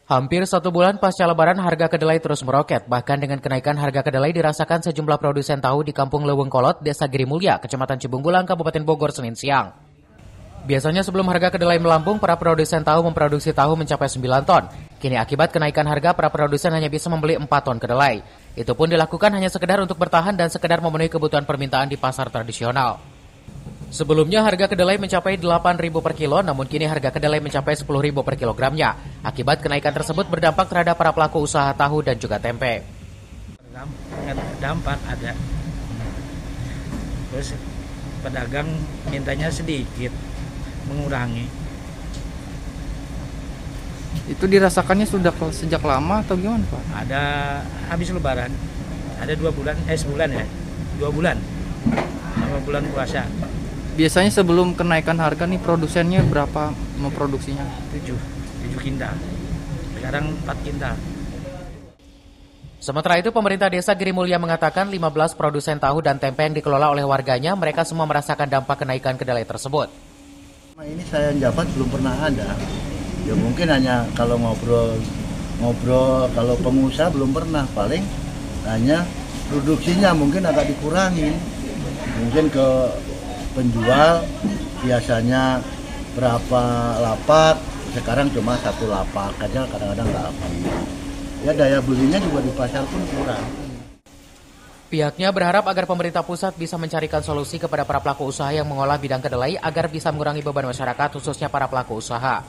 Hampir 1 bulan pasca Lebaran, harga kedelai terus meroket. Bahkan dengan kenaikan harga kedelai dirasakan sejumlah produsen tahu di Kampung Lewengkolot, Desa Girimulya, Kecamatan Cibunggulang, Kabupaten Bogor, Senin siang. Biasanya sebelum harga kedelai melambung, para produsen tahu memproduksi tahu mencapai 9 ton. Kini akibat kenaikan harga, para produsen hanya bisa membeli 4 ton kedelai. Itu pun dilakukan hanya sekedar untuk bertahan dan sekedar memenuhi kebutuhan permintaan di pasar tradisional. Sebelumnya harga kedelai mencapai Rp8.000 per kilo, namun kini harga kedelai mencapai Rp10.000 per kilogramnya. Akibat kenaikan tersebut berdampak terhadap para pelaku usaha tahu dan juga tempe. Dampak ada. Terus pedagang mintanya sedikit, mengurangi. Itu dirasakannya sudah sejak lama atau gimana, Pak? Ada habis Lebaran, ada 2 bulan, sebulan ya, 2 bulan, sama bulan puasa. Biasanya sebelum kenaikan harga nih produsennya berapa memproduksinya? 7 kintal, sekarang 4 kintal. Sementara itu, pemerintah Desa Girimulya mengatakan 15 produsen tahu dan tempe yang dikelola oleh warganya, mereka semua merasakan dampak kenaikan kedelai tersebut. Ini saya jabat belum pernah ada. Ya mungkin hanya kalau ngobrol, kalau pengusaha belum pernah, paling hanya produksinya mungkin agak dikurangin. Mungkin ke penjual biasanya berapa lapak, sekarang cuma 1 lapak aja, kadang-kadang nggak habis. Ya daya belinya juga di pasar pun kurang. Pihaknya berharap agar pemerintah pusat bisa mencarikan solusi kepada para pelaku usaha yang mengolah bidang kedelai agar bisa mengurangi beban masyarakat, khususnya para pelaku usaha.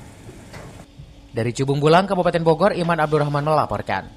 Dari Cibunggulang, Kabupaten Bogor, Iman Abdurrahman melaporkan.